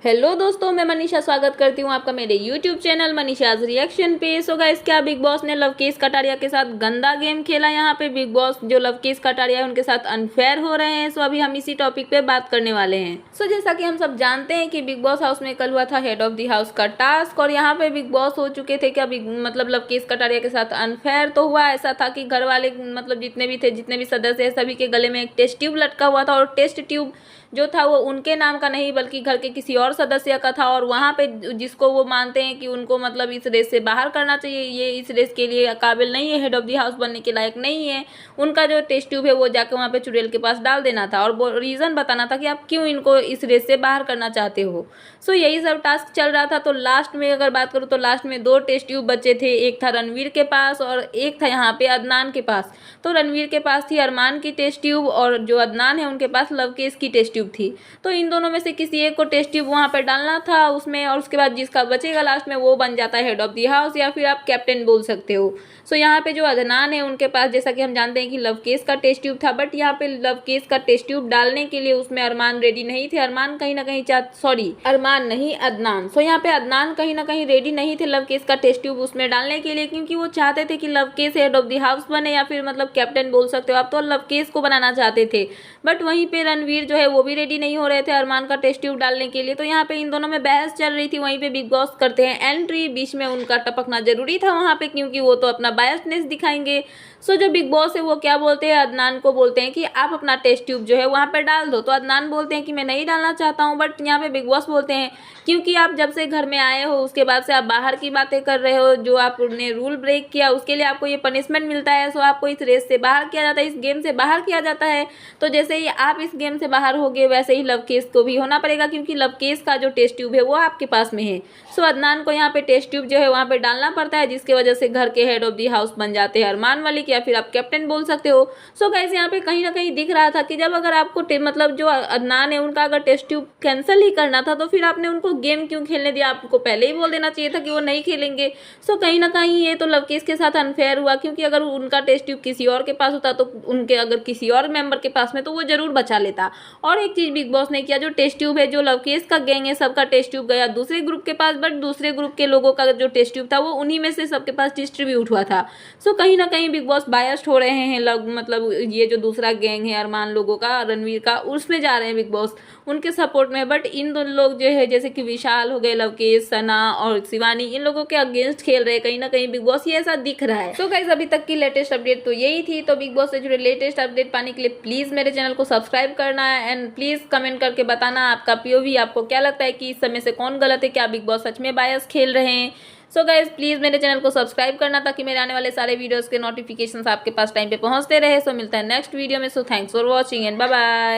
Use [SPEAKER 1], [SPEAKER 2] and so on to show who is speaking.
[SPEAKER 1] Hello दोस्तों, मैं मनीषा स्वागत करती हूँ आपका मेरे यूट्यूब चैनल मनीषाज रिएक्शन पे। सो गाइस, क्या बिग बॉस ने लवकेश कटारिया के साथ गंदा गेम खेला? यहाँ पे बिग बॉस जो लवकेश कटारिया है उनके साथ अनफेयर हो रहे हैं। सो अभी हम इसी टॉपिक पे बात करने वाले हैं। सो जैसा कि हम सब जानते हैं कि बिग बॉस हाउस में कल हुआ था हेड ऑफ द हाउस का टास्क, और यहाँ पे बिग बॉस हो चुके थे क्या मतलब लवकेश कटारिया के साथ अनफेयर तो हुआ। ऐसा था कि घर वाले मतलब जितने भी सदस्य है सभी के गले में एक टेस्ट ट्यूब लटका हुआ था, और टेस्ट ट्यूब जो था वो उनके नाम का नहीं बल्कि घर के किसी और सदस्य का था। और वहाँ पे जिसको वो मानते हैं कि उनको मतलब इस रेस से बाहर करना चाहिए, ये इस रेस के लिए काबिल नहीं है, हेड ऑफ द हाउस बनने के लायक नहीं है, उनका जो टेस्ट ट्यूब है वो जाके वहाँ पे चुड़ैल के पास डाल देना था और रीज़न बताना था कि आप क्यों इनको इस रेस से बाहर करना चाहते हो। सो यही सब टास्क चल रहा था। तो लास्ट में अगर बात करूँ तो लास्ट में 2 टेस्ट ट्यूब बचे थे, एक था रणवीर के पास और एक था यहाँ पे अदनान के पास। तो रणवीर के पास थी अरमान की टेस्ट ट्यूब और जो अदनान है उनके पास लवकेश की टेस्ट ट्यूब थी। तो इन दोनों में से किसी एक को टेस्ट ट्यूब वहाँ पर डालना था उसमें, और उसके बाद जिसका बचेगा लास्ट में वो बन जाता है हेड ऑफ द हाउस, या फिर आप कैप्टन बोल सकते हो। सो यहाँ पे जो अदनान है उनके पास जैसा कि हम जानते हैं कि लवकेश का टेस्ट ट्यूब था, बट यहाँ पे लवकेश का टेस्ट ट्यूब डालने के लिए उसमें अरमान रेडी नहीं थे। अरमान कहीं ना कहीं अरमान नहीं अदनान। सो यहाँ पे अदनान कहीं ना कहीं रेडी नहीं थे लवकेश का टेस्ट ट्यूब उसमें डालने के लिए, क्योंकि वो चाहते थे कि Lavkesh head of the house बने, या फिर मतलब कैप्टन बोल सकते हो आप, तो लवकेश को बनाना चाहते थे। बट वहीं पे रणवीर जो है वो भी रेडी नहीं हो रहे थे अरमान का टेस्ट ट्यूब डालने के लिए। तो यहाँ पे इन दोनों में बहस चल रही थी। वहीं पे बिग बॉस करते हैं एंट्री, बीच में उनका टपकना जरूरी था वहाँ पे, क्योंकि वो तो अपना बायसनेस दिखाएंगे। सो जो बिग बॉस है वो क्या बोलते हैं, अदनान को बोलते हैं कि आप अपना टेस्ट ट्यूब जो है वहाँ पे डाल दो। तो अदनान बोलते हैं कि मैं नहीं डालना चाहता हूँ, बट यहाँ पे बिग बॉस बोलते हैं क्योंकि आप जब से घर में आए हो उसके बाद से आप बाहर की बातें कर रहे हो, जो आपने रूल ब्रेक किया उसके लिए आपको ये पनिशमेंट मिलता है। सो आपको इस रेस से बाहर किया जाता है, इस गेम से बाहर किया जाता है। तो जैसे ही आप इस गेम से बाहर होगे वैसे ही लवकेश को भी होना पड़ेगा, क्योंकि लवकेश का जो टेस्ट ट्यूब है वो आपके पास में है। सो अदनान को यहाँ पे टेस्ट ट्यूब जो है वहाँ पे डालना पड़ता है, जिसके वजह से घर के हेड ऑफ द हाउस बन जाते हैं अरमान मलिक, या फिर आप कैप्टन बोल सकते हो। सो गाइस, यहाँ पे कहीं ना कहीं दिख रहा था कि जब अगर आपको मतलब जो अदनान है उनका अगर टेस्ट ट्यूब कैंसिल ही करना था तो फिर आपने उनको गेम क्यों खेलने दिया? आपको पहले ही बोल देना चाहिए था कि वो नहीं खेलेंगे। सो कहीं ना कहीं ये तो लवकेश के साथ अनफेयर हुआ, क्योंकि अगर उनका टेस्ट ट्यूब किसी और के पास होता तो उनके अगर किसी और मेंबर के पास में तो वो जरूर बचा लेता। और एक चीज बिग बॉस ने किया, जो टेस्ट ट्यूब है जो लवकेश का गैंग है सबका टेस्ट ट्यूब गया दूसरे ग्रुप के पास, बट दूसरे ग्रुप के लोगों का जो टेस्ट ट्यूब था वो उन्हीं में से सबके पास डिस्ट्रीब्यूट हुआ था। सो कहीं ना कहीं बिग बॉस बायस्ड हो रहे हैं मतलब ये जो दूसरा गैंग है अरमान लोगों का, रणवीर का, उसमें जा रहे हैं बिग बॉस उनके सपोर्ट में। बट इन दोनों लोग जो है जैसे कि विशाल हो गए, लवकेश, सना और शिवानी, इन लोगों के अगेंस्ट खेल रहे हैं कहीं ना कहीं बिग बॉस, ये ऐसा दिख रहा है। सो गाइस, अभी तक की लेटेस्ट अपडेट तो यही थी। तो बिग बॉस से जुड़े लेटेस्ट अपडेट पाने के लिए प्लीज मेरे चैनल को सब्सक्राइब करना है, एंड प्लीज कमेंट करके बताना आपका पीओवी, आपको क्या लगता है कि इस समय से कौन गलत है, क्या बिग बॉस सच में बायस खेल रहे हैं। सो गाइज, प्लीज मेरे चैनल को सब्सक्राइब करना ताकि मेरे आने वाले सारे वीडियोस के नोटिफिकेशंस आपके पास टाइम पे पहुंचते रहे। सो मिलता है नेक्स्ट वीडियो में। So thanks for watching and bye bye.